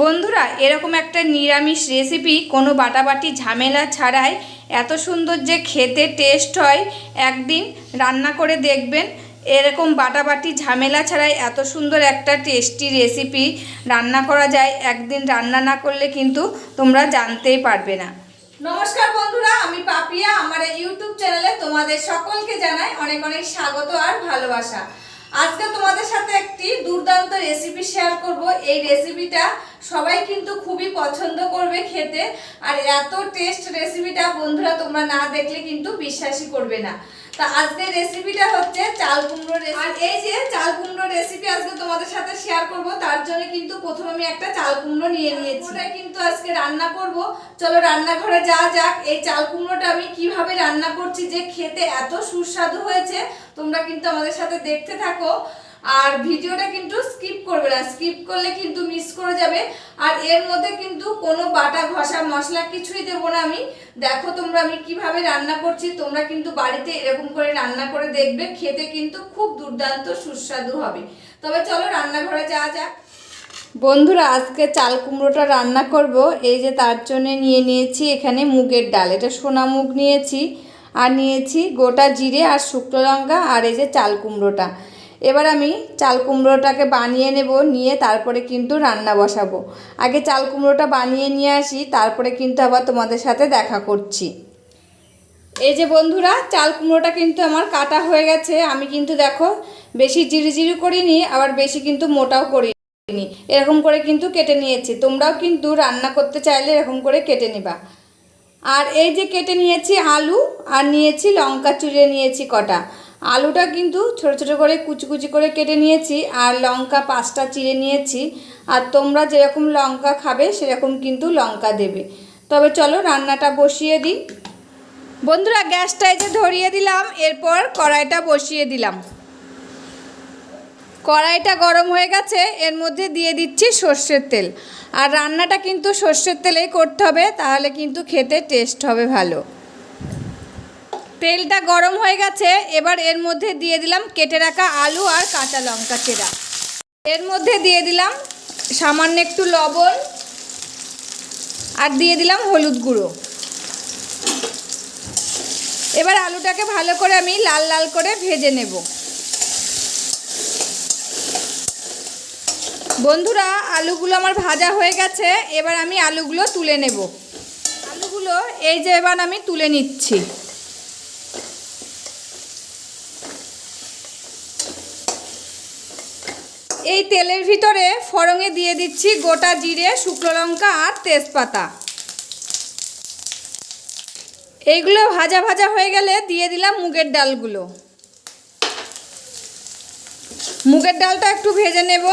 বন্ধুরা, এরকম একটা নিরামিষ রেসিপি কোনো বাটাবাটি ঝামেলা ছাড়াই এত সুন্দর যে খেতে টেস্ট হয়, একদিন রান্না করে দেখবেন। এরকম বাটাবাটি ঝামেলা ছাড়াই এত সুন্দর একটা টেস্টি রেসিপি রান্না করা যায়, একদিন রান্না না করলে কিন্তু তোমরা জানতেই পারবে না। নমস্কার বন্ধুরা, আমি পাপিয়া। আমার এই ইউটিউব চ্যানেলে তোমাদের সকলকে জানাই অনেক অনেক স্বাগত আর ভালোবাসা। আজকে তোমাদের সাথে একটি দুর্দান্ত রেসিপি শেয়ার করব। এই রেসিপিটা সবাই কিন্তু খুবই পছন্দ করবে খেতে, আর এত টেস্ট রেসিপিটা বন্ধুরা তোমরা না দেখলে কিন্তু বিশ্বাসই করবে না। তা আজকে রেসিপিটা হচ্ছে চাল কুমড়ো রেসিপি। আর এই যে চাল কুমড়ো রেসিপি আজকে তোমাদের সাথে শেয়ার করব, তার জন্য কিন্তু প্রথমে আমি একটা চাল কুমড়ো নিয়ে নিয়েছি। ওটা কিন্তু আজকে রান্না করব। চলো রান্নাঘরে যাওয়া যাক। এই চাল কুমড়োটা আমি কিভাবে রান্না করছি যে খেতে এত সুস্বাদু হয়েছে, তোমরা কিন্তু আমাদের সাথে দেখতে থাকো। আর ভিডিওটা কিন্তু স্কিপ করবে না, স্কিপ করলে কিন্তু মিস করে যাবে। আর এর মধ্যে কিন্তু কোনো বাটা ঘষা মশলা কিছুই দেবো না আমি। দেখো তোমরা আমি কিভাবে রান্না করছি, তোমরা কিন্তু বাড়িতে এরকম করে রান্না করে দেখবে, খেতে কিন্তু খুব দুর্দান্ত সুস্বাদু হবে। তবে চলো রান্নাঘরে যাওয়া যাক। বন্ধুরা, আজকে চাল কুমড়োটা রান্না করব। এই যে তার জন্য নিয়ে নিয়েছি এখানে মুগের ডাল, এটা সোনা মুগ নিয়েছি, আর নিয়েছি গোটা জিরে আর শুকনো লঙ্কা, আর এই যে চাল কুমড়োটা। এবার আমি চাল কুমড়োটাকে বানিয়ে নেব, নিয়ে তারপরে কিন্তু রান্না বসাবো। আগে চাল কুমড়োটা বানিয়ে নিয়ে আসি, তারপরে কিন্তু আবার তোমাদের সাথে দেখা করছি। এই যে বন্ধুরা, চাল কুমড়োটা কিন্তু আমার কাটা হয়ে গেছে। আমি কিন্তু দেখো বেশি জিরি করিনি, আবার বেশি কিন্তু মোটাও করিনি, এরকম করে কিন্তু কেটে নিয়েছি। তোমরাও কিন্তু রান্না করতে চাইলে এরকম করে কেটে নিবা। আর এই যে কেটে নিয়েছি আলু, আর নিয়েছি লঙ্কা চুড়ে নিয়েছি কটা। আলুটা কিন্তু ছোট ছোট করে কুচি কুচি করে কেটে নিয়েছি, আর লঙ্কা 5টা চিড়ে নিয়েছি। আর তোমরা যেরকম লঙ্কা খাবে সেরকম কিন্তু লঙ্কা দেবে। তবে চলো রান্নাটা বসিয়ে দিই। বন্ধুরা, গ্যাসটা এই যে ধরিয়ে দিলাম, এরপর কড়াইটা বসিয়ে দিলাম। কড়াইটা গরম হয়ে গেছে, এর মধ্যে দিয়ে দিচ্ছি সর্ষের তেল। আর রান্নাটা কিন্তু সর্ষের তেলেই করতে হবে, তাহলে কিন্তু খেতে টেস্ট হবে ভালো। তেলটা গরম হয়ে গেছে, এবার এর মধ্যে দিয়ে দিলাম কেটে রাখা আলু আর কাঁচা লঙ্কা চেরা। এর মধ্যে দিয়ে দিলাম সামান্য একটু লবণ, আর দিয়ে দিলাম হলুদ গুঁড়ো। এবার আলুটাকে ভালো করে আমি লাল লাল করে ভেজে নেব। বন্ধুরা, আলুগুলো আমার ভাজা হয়ে গেছে, এবার আমি আলুগুলো তুলে নেব। আলুগুলো এই যে এবার আমি তুলে নিচ্ছি। এই তেলের ভিতরে ফোড়নে দিয়ে দিচ্ছি গোটা জিরে, শুকনো লঙ্কা আর তেজপাতা। এইগুলো ভাজা ভাজা হয়ে গেলে দিয়ে দিলাম মুগের ডালগুলো। মুগের ডালটা একটু ভেজে নেব।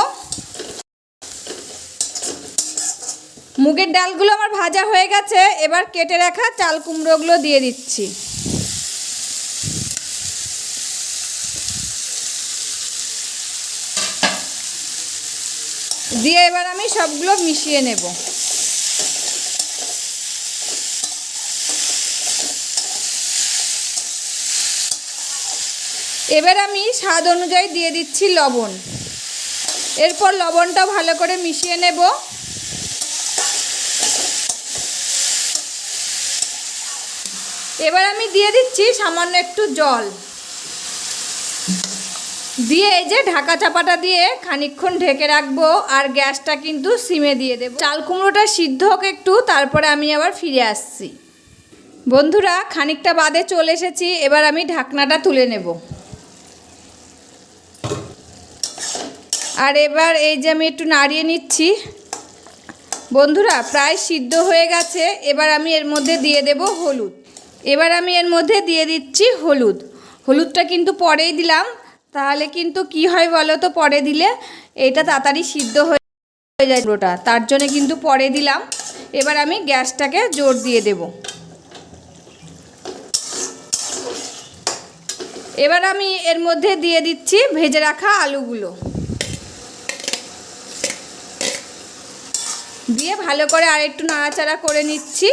মুগের ডালগুলো আমার ভাজা হয়ে গেছে, এবার কেটে রাখা চাল কুমড়োগুলো দিয়ে দিচ্ছি। দিয়ে এবার আমি সবগুলো মিশিয়ে নেব। এবার আমি স্বাদ অনুযায়ী দিয়ে দিচ্ছি লবণ। এরপর লবণটাও ভালো করে মিশিয়ে নেব। এবার আমি দিয়ে দিচ্ছি সামান্য একটু জল, দিয়ে এই যে ঢাকা চাপাটা দিয়ে খানিকক্ষণ ঢেকে রাখবো। আর গ্যাসটা কিন্তু সিমে দিয়ে দেবো। চাল কুমড়োটা সিদ্ধ হোক একটু, তারপরে আমি আবার ফিরে আসছি। বন্ধুরা, খানিকটা বাদে চলে এসেছি, এবার আমি ঢাকনাটা তুলে নেব। আর এবার এই যে আমি একটু নাড়িয়ে নিচ্ছি। বন্ধুরা, প্রায় সিদ্ধ হয়ে গেছে, এবার আমি এর মধ্যে দিয়ে দেব হলুদ। এবার আমি এর মধ্যে দিয়ে দিচ্ছি হলুদ। হলুদটা কিন্তু পরেই দিলাম, তাহলে কিন্তু কি হয় বলো তো, পরে দিলে এটা তাড়াতাড়ি সিদ্ধ হয়ে যায় পুরোটা, তার জন্য কিন্তু পরে দিলাম। এবার আমি গ্যাসটাকে জোর দিয়ে দেব। এবার আমি এর মধ্যে দিয়ে দিচ্ছি ভেজে রাখা আলুগুলো, দিয়ে ভালো করে আরেকটু নাড়াচাড়া করে নিচ্ছি।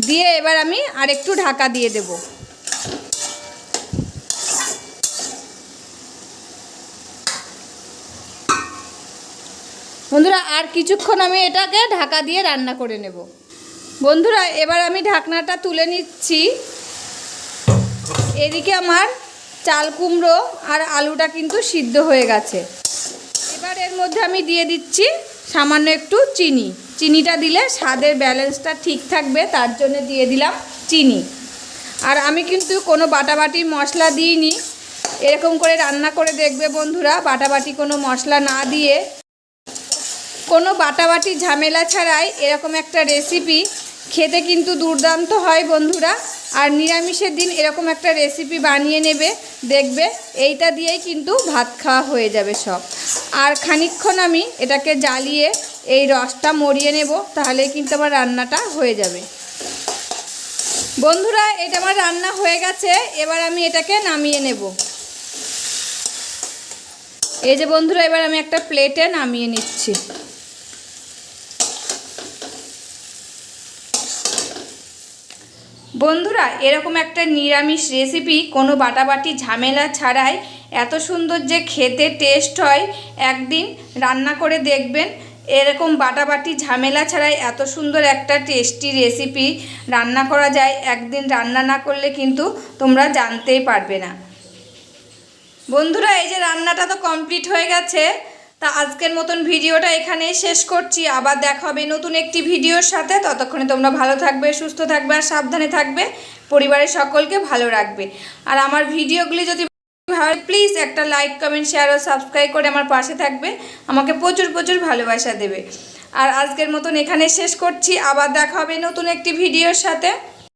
দিয়ে এবার আমি আরেকটু ঢাকা দিয়ে দেব। বন্ধুরা আর কিছুক্ষণ আমি এটাকে ঢাকা দিয়ে রান্না করে নেব। বন্ধুরা এবার আমি ঢাকনাটা তুলে নিচ্ছি। এদিকে আমার চাল কুমড়ো আর আলুটা কিন্তু সিদ্ধ হয়ে গেছে। এবার এর মধ্যে আমি দিয়ে দিচ্ছি সামান্য একটু চিনি। চিনিটা দিলে স্বাদের ব্যালেন্সটা ঠিক থাকবে, তার জন্য দিয়ে দিলাম চিনি। আর আমি কিন্তু কোনো বাটাবাটি মশলা দিইনি। এরকম করে রান্না করে দেখবে বন্ধুরা, বাটাবাটি কোনো মশলা না দিয়ে, কোনো বাটাবাটি ঝামেলা ছাড়াই এরকম একটা রেসিপি খেতে কিন্তু দুর্দান্ত হয় বন্ধুরা। আর নিরামিষের দিন এরকম একটা রেসিপি বানিয়ে নেবে, দেখবে এইটা দিয়েই কিন্তু ভাত খাওয়া হয়ে যাবে সব। আর খানিকক্ষণ আমি এটাকে জ্বালিয়ে এই রসটা মরিয়ে নেব, তাহলেই কিন্তু আমার রান্নাটা হয়ে যাবে। বন্ধুরা এটা আমার রান্না হয়ে গেছে, এবার আমি এটাকে নামিয়ে নেব। এই যে বন্ধুরা এবার আমি একটা প্লেটে নামিয়ে নিচ্ছি। বন্ধুরা এরকম একটা নিরামিষ রেসিপি কোনো বাটাবাটি ঝামেলা ছাড়াই এত সুন্দর যে খেতে টেস্ট হয়, একদিন রান্না করে দেখবেন। এরকম বাটাবাটি ঝামেলা ছাড়াই এত সুন্দর একটা টেস্টি রেসিপি রান্না করা যায়, একদিন রান্না না করলে কিন্তু তোমরা জানতেই পারবে না। বন্ধুরা এই যে রান্নাটা তো কমপ্লিট হয়ে গেছে। তা আজকের মতন ভিডিওটা এখানেই শেষ করছি। আবার দেখা হবে নতুন একটি ভিডিওর সাথে। ততক্ষণে তোমরা ভালো থাকবে, সুস্থ থাকবে আর সাবধানে থাকবে। পরিবারের সকলকে ভালো রাখবে। আর আমার ভিডিওগুলি যদি ভালো প্লিজ একটা লাইক, কমেন্ট, শেয়ার ও সাবস্ক্রাইব করে আমার পাশে থাকবে। আমাকে প্রচুর প্রচুর ভালোবাসা দেবে। আর আজকের মতন এখানে শেষ করছি। আবার দেখা হবে নতুন একটি ভিডিওর সাথে।